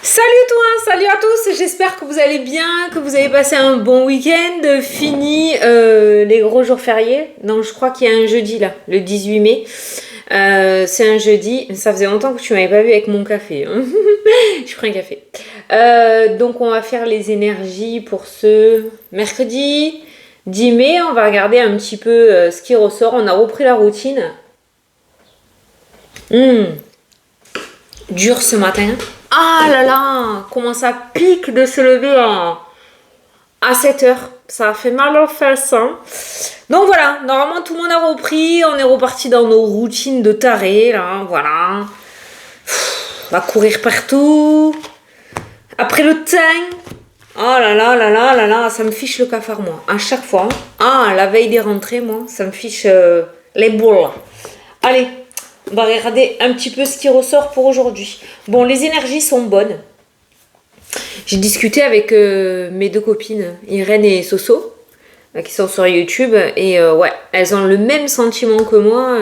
Salut toi, salut à tous, j'espère que vous allez bien, que vous avez passé un bon week-end, fini les gros jours fériés. Donc je crois qu'il y a un jeudi là, le 18 mai. C'est un jeudi, ça faisait longtemps que tu m'avais pas vu avec mon café. Hein. Je prends un café. Donc on va faire les énergies pour ce mercredi 10 mai. On va regarder un petit peu ce qui ressort. On a repris la routine. Dur ce matin. Ah là là, comment ça pique de se lever à 7 heures. Ça a fait mal aux fesses. Hein. Donc voilà, normalement tout le monde a repris. On est reparti dans nos routines de tarés. Là, voilà. On va courir partout. Après le temps. Oh là là là là là là, ça me fiche le cafard moi. À chaque fois. Ah, la veille des rentrées, moi, ça me fiche les boules. Allez. On va regarder un petit peu ce qui ressort pour aujourd'hui. Bon, les énergies sont bonnes. J'ai discuté avec mes deux copines, Irène et Soso, qui sont sur YouTube. Et ouais, elles ont le même sentiment que moi,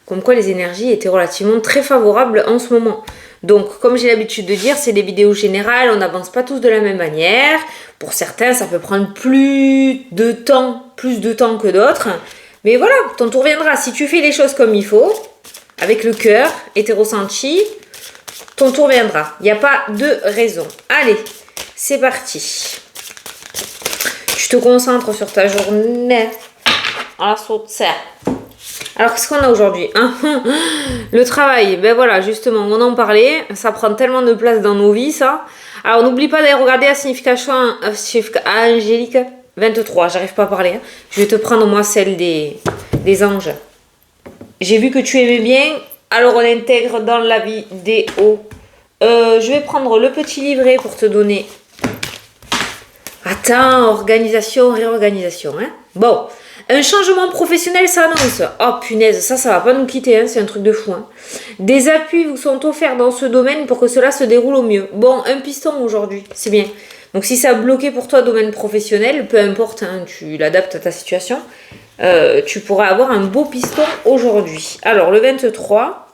comme quoi les énergies étaient relativement très favorables en ce moment. Donc, comme j'ai l'habitude de dire, c'est des vidéos générales, on n'avance pas tous de la même manière. Pour certains, ça peut prendre plus de temps que d'autres. Mais voilà, ton tour viendra. Si tu fais les choses comme il faut, avec le cœur et tes ressentis, ton tour viendra. Il n'y a pas de raison. Allez, c'est parti. Tu te concentres sur ta journée. À la saute. Alors, qu'est-ce qu'on a aujourd'hui hein? Le travail, ben voilà, justement, on en parlait. Ça prend tellement de place dans nos vies, ça. Alors, n'oublie pas d'aller regarder la signification angélique 23. J'arrive pas à parler. Hein. Je vais te prendre, moi, celle des anges. J'ai vu que tu aimais bien, alors on intègre dans la vidéo. Je vais prendre le petit livret pour te donner. Attends, organisation, réorganisation. Hein. Bon, un changement professionnel s'annonce. Oh punaise, ça va pas nous quitter, hein, c'est un truc de fou. Hein. Des appuis vous sont offerts dans ce domaine pour que cela se déroule au mieux. Bon, un piston aujourd'hui, c'est bien. Donc si ça a bloqué pour toi domaine professionnel, peu importe, hein, tu l'adaptes à ta situation. Tu pourras avoir un beau piston aujourd'hui. Alors, le 23.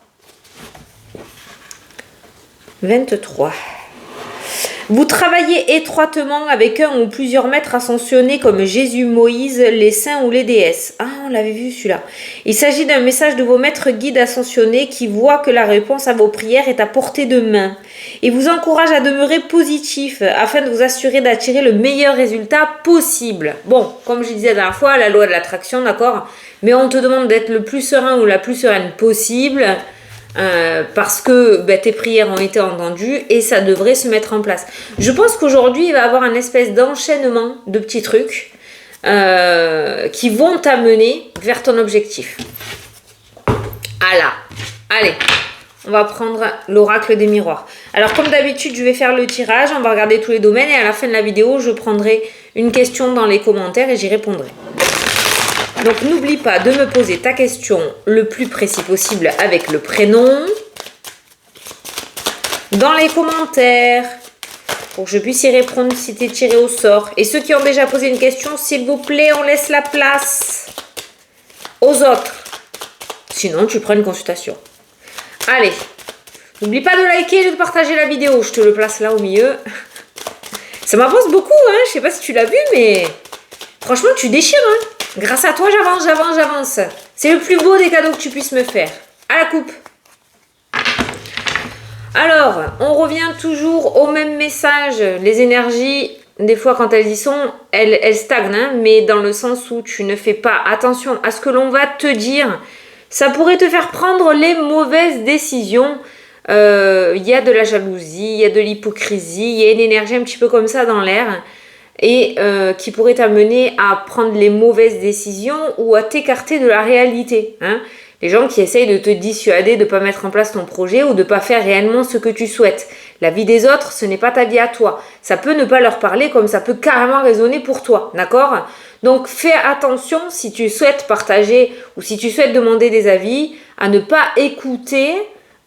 Vous travaillez étroitement avec un ou plusieurs maîtres ascensionnés comme Jésus, Moïse, les saints ou les déesses. Ah, on l'avait vu celui-là. Il s'agit d'un message de vos maîtres guides ascensionnés qui voient que la réponse à vos prières est à portée de main et vous encourage à demeurer positif afin de vous assurer d'attirer le meilleur résultat possible. Bon, comme je disais la dernière fois, la loi de l'attraction, d'accord, mais on te demande d'être le plus serein ou la plus sereine possible. Parce que tes prières ont été entendues et ça devrait se mettre en place. Je pense qu'aujourd'hui, il va y avoir un espèce d'enchaînement de petits trucs qui vont t'amener vers ton objectif. Allez, on va prendre l'oracle des miroirs. Alors, comme d'habitude, je vais faire le tirage, on va regarder tous les domaines et à la fin de la vidéo, je prendrai une question dans les commentaires et j'y répondrai. Donc, n'oublie pas de me poser ta question le plus précis possible avec le prénom dans les commentaires pour que je puisse y répondre si tu es tiré au sort. Et ceux qui ont déjà posé une question, s'il vous plaît, on laisse la place aux autres. Sinon, tu prends une consultation. Allez, n'oublie pas de liker et de partager la vidéo. Je te le place là au milieu. Ça m'avance beaucoup, hein. Je sais pas si tu l'as vu, mais franchement, tu déchires, hein. Grâce à toi, j'avance. C'est le plus beau des cadeaux que tu puisses me faire. À la coupe. Alors, on revient toujours au même message. Les énergies, des fois, quand elles y sont, elles stagnent. Hein, mais dans le sens où tu ne fais pas attention à ce que l'on va te dire. Ça pourrait te faire prendre les mauvaises décisions. Il y a de la jalousie, il y a de l'hypocrisie, il y a une énergie un petit peu comme ça dans l'air. Et qui pourrait t'amener à prendre les mauvaises décisions ou à t'écarter de la réalité. Hein. Les gens qui essayent de te dissuader de ne pas mettre en place ton projet ou de ne pas faire réellement ce que tu souhaites. La vie des autres, ce n'est pas ta vie à toi. Ça peut ne pas leur parler comme ça peut carrément résonner pour toi, d'accord ? Donc fais attention si tu souhaites partager ou si tu souhaites demander des avis à ne pas écouter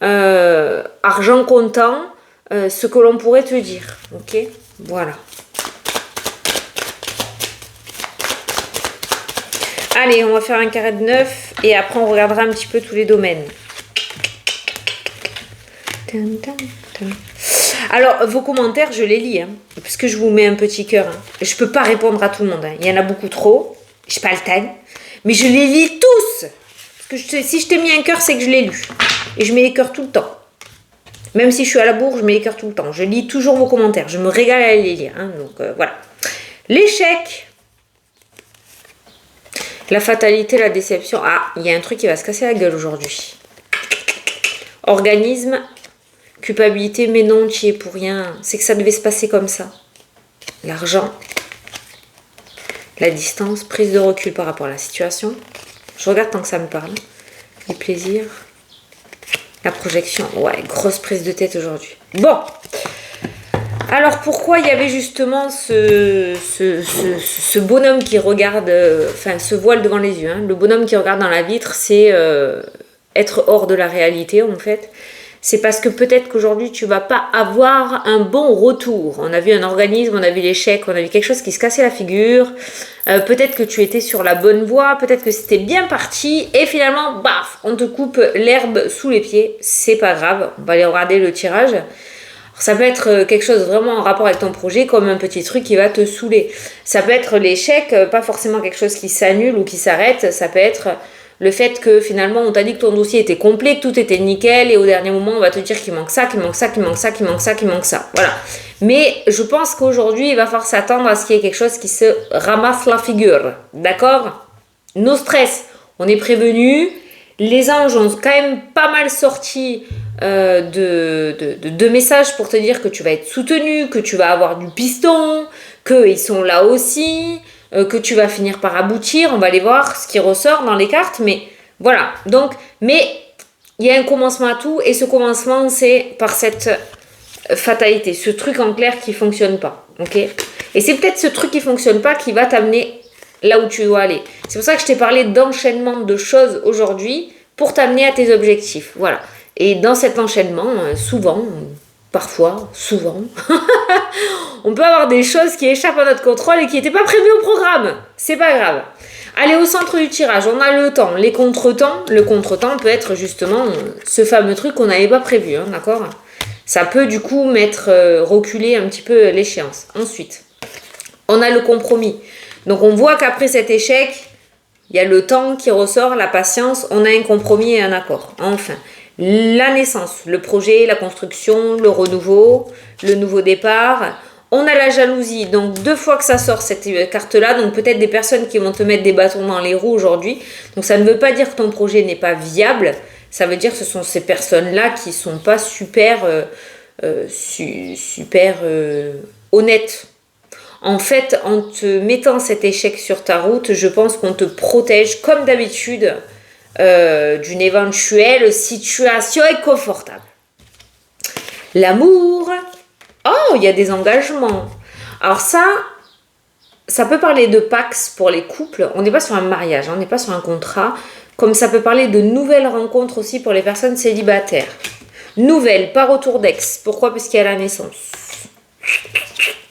argent comptant ce que l'on pourrait te dire. Ok ? Voilà. Allez, on va faire un carré de 9 et après on regardera un petit peu tous les domaines. Alors, vos commentaires, je les lis, hein, puisque je vous mets un petit cœur. Hein. Je peux pas répondre à tout le monde. Hein. Il y en a beaucoup trop. Je pas le temps. Mais je les lis tous. Parce que si je t'ai mis un cœur, c'est que je l'ai lu. Et je mets les cœurs tout le temps. Même si je suis à la bourre, je mets les cœurs tout le temps. Je lis toujours vos commentaires. Je me régale à les lire. Hein, donc, voilà. L'échec. La fatalité, la déception. Ah, il y a un truc qui va se casser la gueule aujourd'hui. Organisme. Culpabilité, mais non, tu y es pour rien. C'est que ça devait se passer comme ça. L'argent. La distance. Prise de recul par rapport à la situation. Je regarde tant que ça me parle. Les plaisirs. La projection. Ouais, grosse prise de tête aujourd'hui. Bon. Alors, pourquoi il y avait justement ce bonhomme qui regarde... Enfin, ce voile devant les yeux. Hein. Le bonhomme qui regarde dans la vitre, c'est être hors de la réalité, en fait. C'est parce que peut-être qu'aujourd'hui, tu vas pas avoir un bon retour. On a vu un organisme, on a vu l'échec, on a vu quelque chose qui se cassait la figure. Peut-être que tu étais sur la bonne voie, peut-être que c'était bien parti. Et finalement, baf, on te coupe l'herbe sous les pieds. C'est pas grave, on va aller regarder le tirage. Alors, ça peut être quelque chose vraiment en rapport avec ton projet, comme un petit truc qui va te saouler. Ça peut être l'échec, pas forcément quelque chose qui s'annule ou qui s'arrête. Ça peut être... le fait que finalement on t'a dit que ton dossier était complet, que tout était nickel et au dernier moment on va te dire qu'il manque ça, qu'il manque ça, qu'il manque ça, qu'il manque ça, qu'il manque ça. Voilà. Mais je pense qu'aujourd'hui il va falloir s'attendre à ce qu'il y ait quelque chose qui se ramasse la figure. D'accord ? No stress. On est prévenu. Les anges ont quand même pas mal sorti de messages pour te dire que tu vas être soutenu, que tu vas avoir du piston, qu'ils sont là aussi. Que tu vas finir par aboutir, on va aller voir ce qui ressort dans les cartes, mais voilà. Donc, mais il y a un commencement à tout, et ce commencement, c'est par cette fatalité, ce truc en clair qui fonctionne pas, ok ? Et c'est peut-être ce truc qui fonctionne pas qui va t'amener là où tu dois aller. C'est pour ça que je t'ai parlé d'enchaînement de choses aujourd'hui pour t'amener à tes objectifs, voilà. Et dans cet enchaînement, souvent... parfois, souvent, on peut avoir des choses qui échappent à notre contrôle et qui n'étaient pas prévues au programme. C'est pas grave. Allez, au centre du tirage, on a le temps, les contretemps. Le contretemps peut être justement ce fameux truc qu'on n'avait pas prévu, hein, d'accord ? Ça peut du coup reculer un petit peu l'échéance. Ensuite, on a le compromis. Donc on voit qu'après cet échec, il y a le temps qui ressort, la patience, on a un compromis et un accord. Enfin. La naissance, le projet, la construction, le renouveau, le nouveau départ. On a la jalousie, donc 2 fois que ça sort cette carte-là, donc peut-être des personnes qui vont te mettre des bâtons dans les roues aujourd'hui. Donc ça ne veut pas dire que ton projet n'est pas viable, ça veut dire que ce sont ces personnes-là qui ne sont pas super honnêtes. En fait, en te mettant cet échec sur ta route, je pense qu'on te protège comme d'habitude d'une éventuelle situation inconfortable. L'amour. Oh, il y a des engagements. Alors ça peut parler de Pax pour les couples. On n'est pas sur un mariage, on n'est pas sur un contrat. Comme ça peut parler de nouvelles rencontres aussi pour les personnes célibataires. Nouvelles, pas retour d'ex. Pourquoi ? Parce qu'il y a la naissance.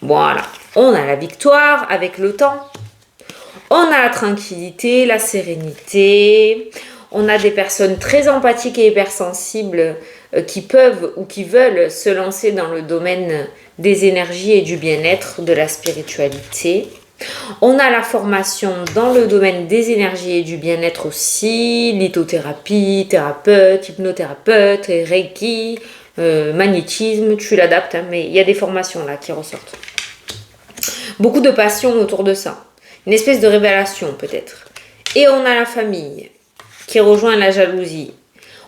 Voilà. On a la victoire avec le temps. On a la tranquillité, la sérénité. On a des personnes très empathiques et hypersensibles qui peuvent ou qui veulent se lancer dans le domaine des énergies et du bien-être, de la spiritualité. On a la formation dans le domaine des énergies et du bien-être aussi, lithothérapie, thérapeute, hypnothérapeute, reiki, magnétisme, tu l'adaptes, hein, mais il y a des formations là qui ressortent. Beaucoup de passion autour de ça. Une espèce de révélation peut-être. Et on a la famille qui rejoint la jalousie.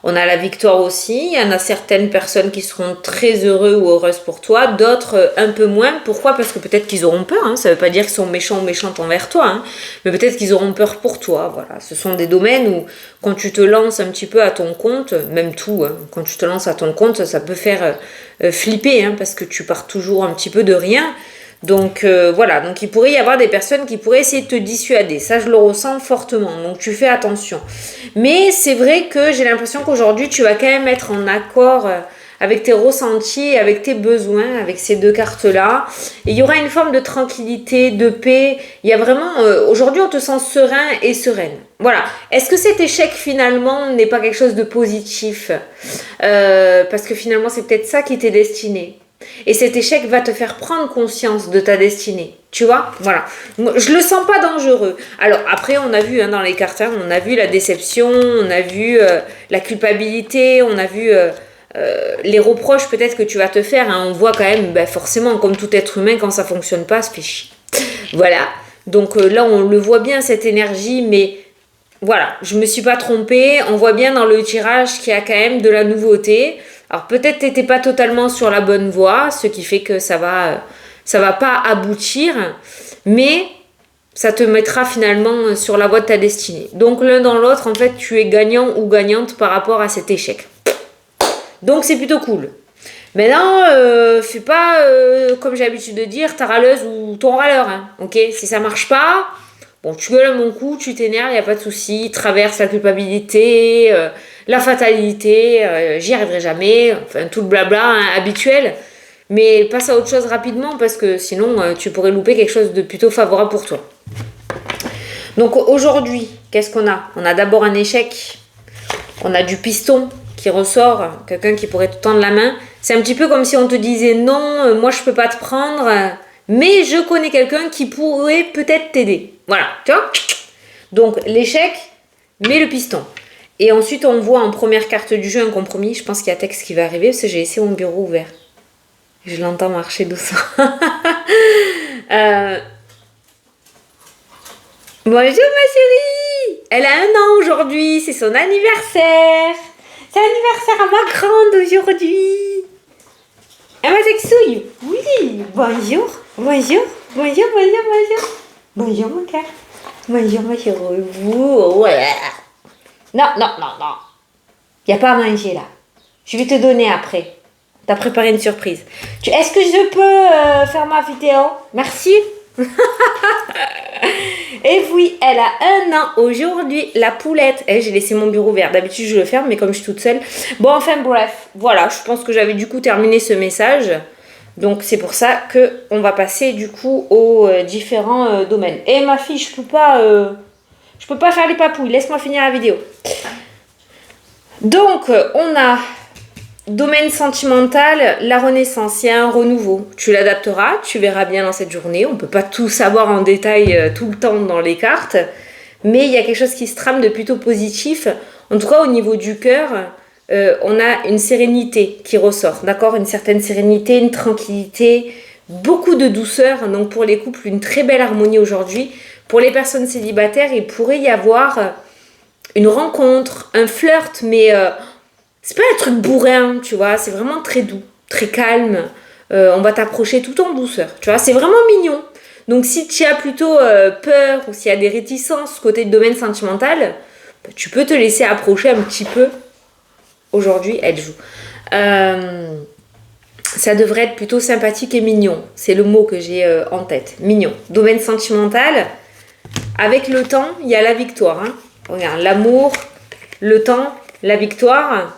On a la victoire aussi. Il y en a certaines personnes qui seront très heureux ou heureuses pour toi, d'autres un peu moins. Pourquoi ? Parce que peut-être qu'ils auront peur. Hein. Ça ne veut pas dire qu'ils sont méchants ou méchantes envers toi. Hein. Mais peut-être qu'ils auront peur pour toi. Voilà. Ce sont des domaines où quand tu te lances un petit peu à ton compte, même tout, hein, quand tu te lances à ton compte, ça peut faire flipper hein, parce que tu pars toujours un petit peu de rien. Donc voilà, donc il pourrait y avoir des personnes qui pourraient essayer de te dissuader, ça je le ressens fortement, donc tu fais attention. Mais c'est vrai que j'ai l'impression qu'aujourd'hui tu vas quand même être en accord avec tes ressentis, avec tes besoins, avec ces 2 cartes-là. Et il y aura une forme de tranquillité, de paix. Il y a vraiment, aujourd'hui on te sent serein et sereine. Voilà. Est-ce que cet échec finalement n'est pas quelque chose de positif ? Parce que finalement c'est peut-être ça qui t'est destiné. Et cet échec va te faire prendre conscience de ta destinée. Tu vois, voilà. Moi, je le sens pas dangereux. Alors après, on a vu dans les cartes, on a vu la déception, on a vu la culpabilité, on a vu les reproches peut-être que tu vas te faire. On voit quand même, forcément, comme tout être humain, quand ça fonctionne pas, ça fait chier. Voilà. Donc là, on le voit bien, cette énergie, mais voilà, je me suis pas trompée. On voit bien dans le tirage qu'il y a quand même de la nouveauté. Alors peut-être t'étais pas totalement sur la bonne voie, ce qui fait que ça va pas aboutir, mais ça te mettra finalement sur la voie de ta destinée. Donc l'un dans l'autre, en fait, tu es gagnant ou gagnante par rapport à cet échec. Donc c'est plutôt cool. Maintenant, fais pas, comme j'ai l'habitude de dire, ta râleuse ou ton râleur. Ok, si ça marche pas, bon, tu gueules à mon cou, tu t'énerves, y a pas de souci. Traverse la culpabilité, la fatalité, j'y arriverai jamais. Enfin, tout le blabla habituel. Mais passe à autre chose rapidement parce que sinon, tu pourrais louper quelque chose de plutôt favorable pour toi. Donc aujourd'hui, qu'est-ce qu'on a? On a d'abord un échec. On a du piston qui ressort, quelqu'un qui pourrait te tendre la main. C'est un petit peu comme si on te disait non, moi je peux pas te prendre, mais je connais quelqu'un qui pourrait peut-être t'aider. Voilà, tu vois? Donc l'échec, mais le piston. Et ensuite on voit en première carte du jeu un compromis. Je pense qu'il y a texte qui va arriver parce que j'ai laissé mon bureau ouvert. Je l'entends marcher doucement. Bonjour ma chérie. Elle a 1 an aujourd'hui, c'est son anniversaire. C'est l'anniversaire à ma grande aujourd'hui. Elle m'a texouille. Oui, bonjour, bonjour, bonjour, bonjour, bonjour. Bonjour mon cœur. Bonjour ma chérie. Ouais. Non, non, non, non. Il n'y a pas à manger là. Je vais te donner après. T'as préparé une surprise. Est-ce que je peux faire ma vidéo? Merci. Et oui, elle a 1 an aujourd'hui, la poulette. J'ai laissé mon bureau ouvert. D'habitude, je le ferme, mais comme je suis toute seule. Bon, enfin, bref. Voilà, je pense que j'avais du coup terminé ce message. Donc, c'est pour ça qu'on va passer du coup aux différents domaines. Et ma fille, je peux pas faire les papouilles. Laisse-moi finir la vidéo. Donc, on a domaine sentimental, la renaissance, il y a un renouveau. Tu l'adapteras, tu verras bien dans cette journée. On ne peut pas tout savoir en détail tout le temps dans les cartes, mais il y a quelque chose qui se trame de plutôt positif. En tout cas, au niveau du cœur, on a une sérénité qui ressort, d'accord? Une certaine sérénité, une tranquillité, beaucoup de douceur. Donc pour les couples, une très belle harmonie aujourd'hui. Pour les personnes célibataires, il pourrait y avoir une rencontre, un flirt, mais c'est pas un truc bourrin, tu vois, c'est vraiment très doux, très calme. On va t'approcher tout en douceur, tu vois, c'est vraiment mignon. Donc si tu as plutôt peur ou s'il y a des réticences côté du domaine sentimental, tu peux te laisser approcher un petit peu. Aujourd'hui, elle joue. Ça devrait être plutôt sympathique et mignon. C'est le mot que j'ai en tête. Mignon. Domaine sentimental. Avec le temps, il y a la victoire. Regarde, l'amour, le temps, la victoire.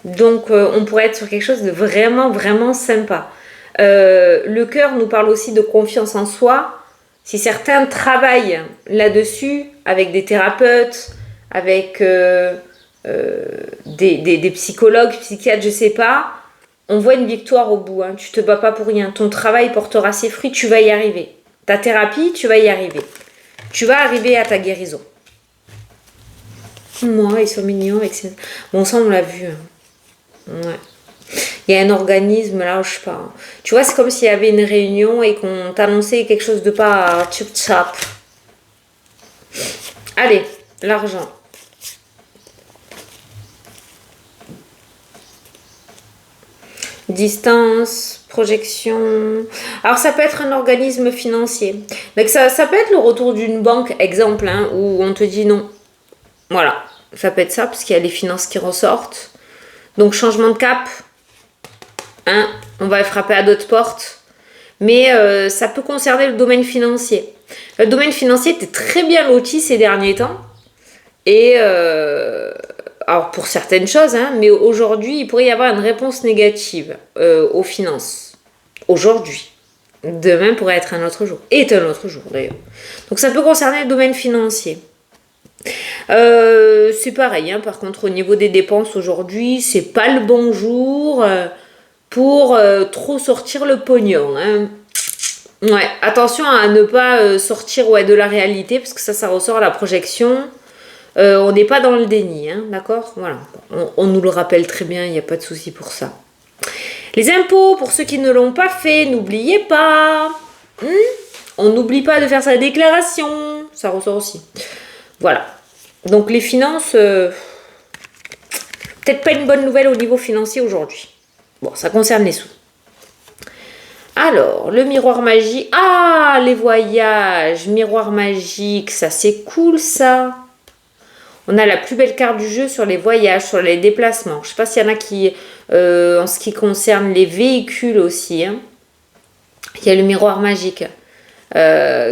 Donc, on pourrait être sur quelque chose de vraiment, vraiment sympa. Le cœur nous parle aussi de confiance en soi. Si certains travaillent là-dessus, avec des thérapeutes, avec des psychologues, psychiatres, je sais pas, on voit une victoire au bout. Tu te bats pas pour rien. Ton travail portera ses fruits, tu vas y arriver. Ta thérapie, tu vas y arriver. Tu vas arriver à ta guérison. Moi, ils sont mignons avec ces... Bon, ça, on l'a vu. Ouais. Il y a un organisme là, je sais pas. Tu vois, c'est comme s'il y avait une réunion et qu'on t'annonçait quelque chose de pas tchop-tchap. Allez, l'argent. Distance, projection. Alors, ça peut être un organisme financier. Donc, ça peut être le retour d'une banque, exemple, où on te dit non. Voilà, ça peut être ça, parce qu'il y a les finances qui ressortent. Donc, changement de cap. On va frapper à d'autres portes. Mais ça peut concerner le domaine financier. Le domaine financier était très bien loti ces derniers temps. Et alors pour certaines choses, mais aujourd'hui, il pourrait y avoir une réponse négative aux finances. Aujourd'hui. Demain pourrait être un autre jour. Et un autre jour d'ailleurs. Donc ça peut concerner le domaine financier. C'est pareil, par contre au niveau des dépenses aujourd'hui, c'est pas le bon jour. pour trop sortir le pognon. Hein. Ouais, attention à ne pas sortir de la réalité, parce que ça ressort à la projection. On n'est pas dans le déni, hein, d'accord. Voilà, on nous le rappelle très bien, il n'y a pas de souci pour ça. Les impôts, pour ceux qui ne l'ont pas fait, n'oubliez pas. On n'oublie pas de faire sa déclaration, ça ressort aussi. Voilà. Donc les finances, peut-être pas une bonne nouvelle au niveau financier aujourd'hui. Bon, ça concerne les sous. Alors, le miroir magique. Ah, les voyages, miroir magique, ça c'est cool ça. On a la plus belle carte du jeu sur les voyages, sur les déplacements. Je ne sais pas s'il y en a qui, en ce qui concerne les véhicules aussi. Hein. Il y a le miroir magique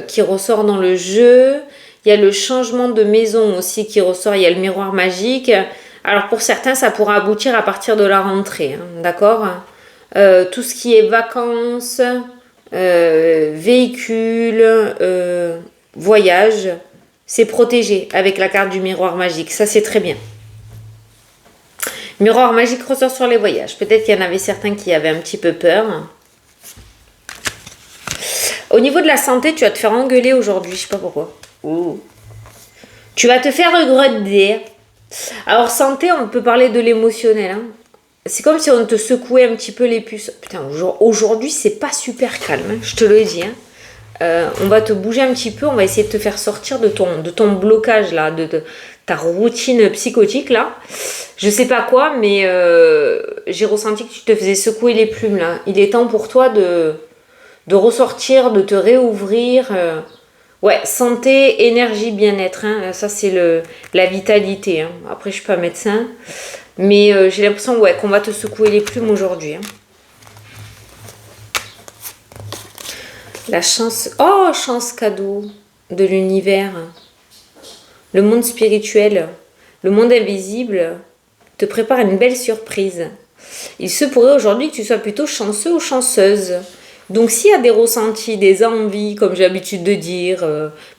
qui ressort dans le jeu. Il y a le changement de maison aussi qui ressort. Il y a le miroir magique. Alors pour certains, ça pourra aboutir à partir de la rentrée. Hein, d'accord. Tout ce qui est vacances, véhicules, voyages, c'est protégé avec la carte du miroir magique. Ça, c'est très bien. Miroir magique ressort sur les voyages. Peut-être qu'il y en avait certains qui avaient un petit peu peur. Au niveau de la santé, tu vas te faire engueuler aujourd'hui. Je sais pas pourquoi. Ouh. Tu vas te faire regretter. Alors, santé, on peut parler de l'émotionnel. Hein. C'est comme si on te secouait un petit peu les puces. Putain, aujourd'hui, c'est pas super calme, hein, je te le dis. Hein. On va te bouger un petit peu, on va essayer de te faire sortir de ton blocage, là, de ta routine psychotique, là. Je sais pas quoi, mais j'ai ressenti que tu te faisais secouer les plumes, là. Il est temps pour toi de ressortir, de te réouvrir. Ouais, santé, énergie, bien-être. Hein. Ça, c'est la vitalité. Hein. Après, je suis pas médecin. Mais j'ai l'impression qu'on va te secouer les plumes aujourd'hui. Hein. La chance... Oh, chance cadeau de l'univers. Le monde spirituel, le monde invisible te prépare une belle surprise. Il se pourrait aujourd'hui que tu sois plutôt chanceux ou chanceuse. Donc s'il y a des ressentis, des envies, comme j'ai l'habitude de dire,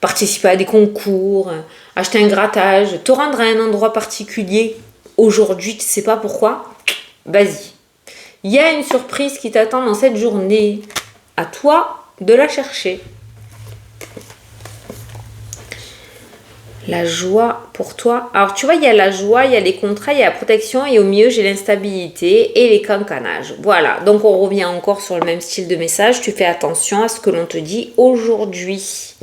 participer à des concours, acheter un grattage, te rendre à un endroit particulier, aujourd'hui, tu ne sais pas pourquoi, vas-y. Il y a une surprise qui t'attend dans cette journée. À toi de la chercher. La joie pour toi. Alors tu vois, il y a la joie, il y a les contrats, il y a la protection et au milieu j'ai l'instabilité et les cancanages. Voilà, donc on revient encore sur le même style de message. Tu fais attention à ce que l'on te dit aujourd'hui.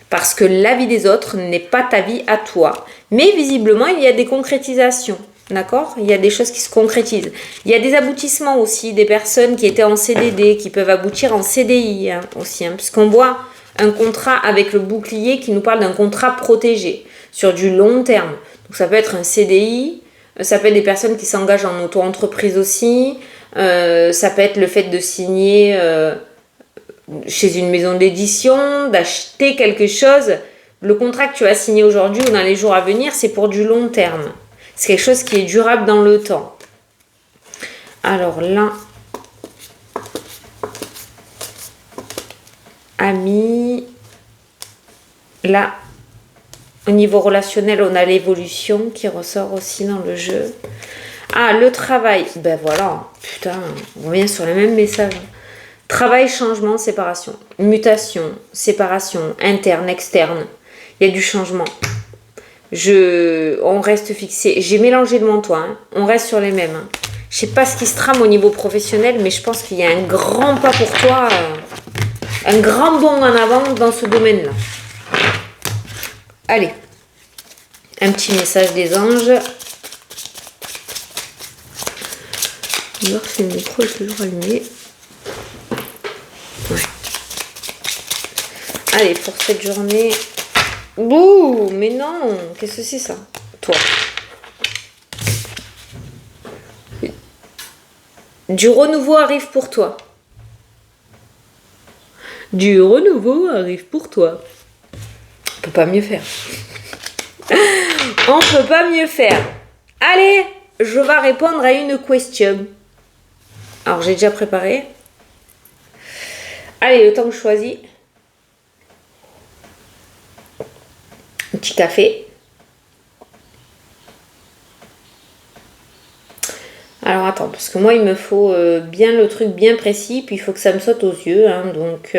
Parce que la vie des autres n'est pas ta vie à toi. Mais visiblement, il y a des concrétisations. D'accord? Il y a des choses qui se concrétisent. Il y a des aboutissements aussi, des personnes qui étaient en CDD, qui peuvent aboutir en CDI hein, aussi. Hein, puisqu'on voit un contrat avec le bouclier qui nous parle d'un contrat protégé sur du long terme. Donc ça peut être un CDI, ça peut être des personnes qui s'engagent en auto-entreprise aussi, ça peut être le fait de signer chez une maison d'édition, d'acheter quelque chose. Le contrat que tu vas signer aujourd'hui ou dans les jours à venir, c'est pour du long terme. C'est quelque chose qui est durable dans le temps. Alors là, amis, là, au niveau relationnel, on a l'évolution qui ressort aussi dans le jeu. Ah, le travail, ben voilà, putain, on revient sur le même message. Travail, changement, séparation, mutation, séparation, interne, externe, il y a du changement. On reste fixé. J'ai mélangé le manteau, hein. On reste sur les mêmes. Hein. Je sais pas ce qui se trame au niveau professionnel, mais je pense qu'il y a un grand pas pour toi, un grand bond en avant dans ce domaine-là. Allez, un petit message des anges. On va voir si le micro est toujours allumé. Ouais. Allez, pour cette journée... Bouh, mais non, qu'est-ce que c'est ça? Toi. Du renouveau arrive pour toi. Du renouveau arrive pour toi. On peut pas mieux faire. On peut pas mieux faire. Allez, je vais répondre à une question. Alors, j'ai déjà préparé. Allez, le temps que je choisis. Un petit café. Alors attends, parce que moi il me faut bien le truc bien précis, puis il faut que ça me saute aux yeux, hein, donc...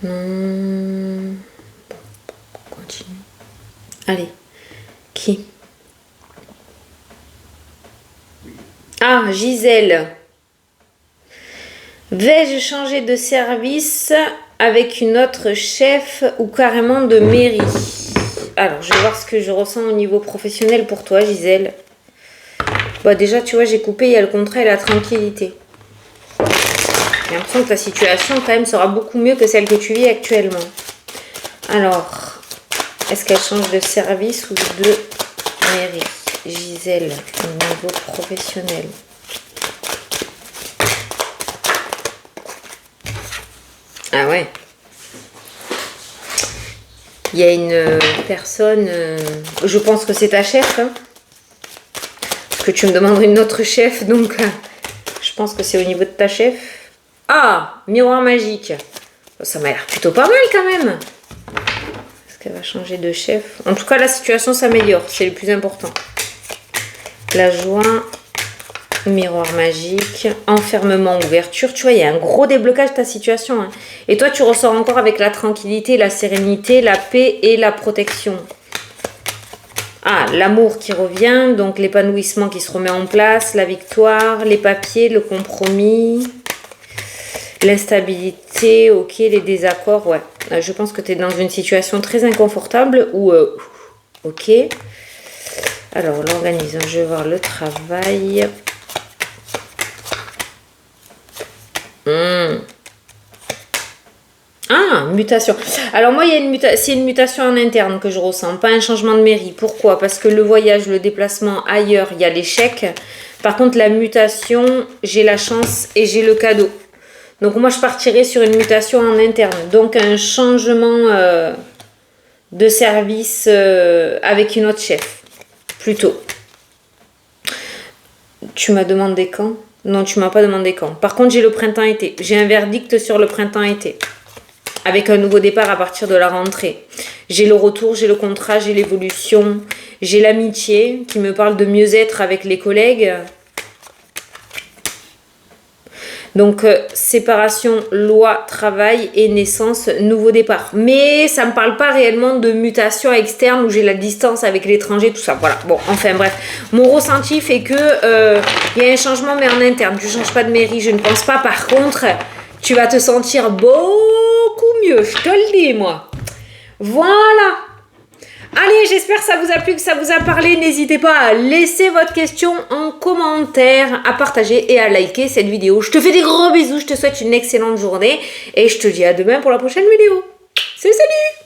Non... Continue. Allez, qui? Ah, Gisèle. Vais-je changer de service avec une autre chef ou carrément de mairie? Alors, je vais voir ce que je ressens au niveau professionnel pour toi, Gisèle. Bah, déjà, tu vois, j'ai coupé, il y a le contrat et la tranquillité. J'ai l'impression que ta situation, quand même, sera beaucoup mieux que celle que tu vis actuellement. Alors, est-ce qu'elle change de service ou de mairie? Gisèle, au niveau professionnel. Ah ouais. Il y a une personne, je pense que c'est ta chef, hein, parce que tu me demandes une autre chef, donc je pense que c'est au niveau de ta chef. Ah, miroir magique. Ça m'a l'air plutôt pas mal quand même. Est-ce qu'elle va changer de chef? En tout cas, la situation s'améliore, c'est le plus important. La joie, miroir magique, enfermement, ouverture. Tu vois, il y a un gros déblocage de ta situation. Hein. Et toi, tu ressors encore avec la tranquillité, la sérénité, la paix et la protection. Ah, l'amour qui revient, donc l'épanouissement qui se remet en place, la victoire, les papiers, le compromis, l'instabilité, ok, les désaccords, ouais. Je pense que tu es dans une situation très inconfortable ou ok. Alors, l'organisation, je vais voir le travail. Ah, mutation. Alors moi, il y a c'est une mutation en interne que je ressens, pas un changement de mairie. Pourquoi? Parce que le voyage, le déplacement ailleurs, il y a l'échec. Par contre, la mutation, j'ai la chance et j'ai le cadeau. Donc moi, je partirais sur une mutation en interne. Donc un changement de service avec une autre chef, plutôt. Tu m'as demandé quand? Non, tu m'as pas demandé quand. Par contre, j'ai le printemps-été. J'ai un verdict sur le printemps-été. Avec un nouveau départ à partir de la rentrée. J'ai le retour, j'ai le contrat, j'ai l'évolution. J'ai l'amitié qui me parle de mieux-être avec les collègues. Donc, séparation, loi, travail et naissance, nouveau départ. Mais ça ne me parle pas réellement de mutation externe où j'ai la distance avec l'étranger, tout ça. Voilà. Bon, enfin bref. Mon ressenti fait que y a un changement, mais en interne. Tu ne changes pas de mairie, je ne pense pas. Par contre, tu vas te sentir beaucoup mieux. Je te le dis, moi. Voilà. Allez, j'espère que ça vous a plu, que ça vous a parlé. N'hésitez pas à laisser votre question en commentaire, à partager et à liker cette vidéo. Je te fais des gros bisous, je te souhaite une excellente journée et je te dis à demain pour la prochaine vidéo. Salut, salut!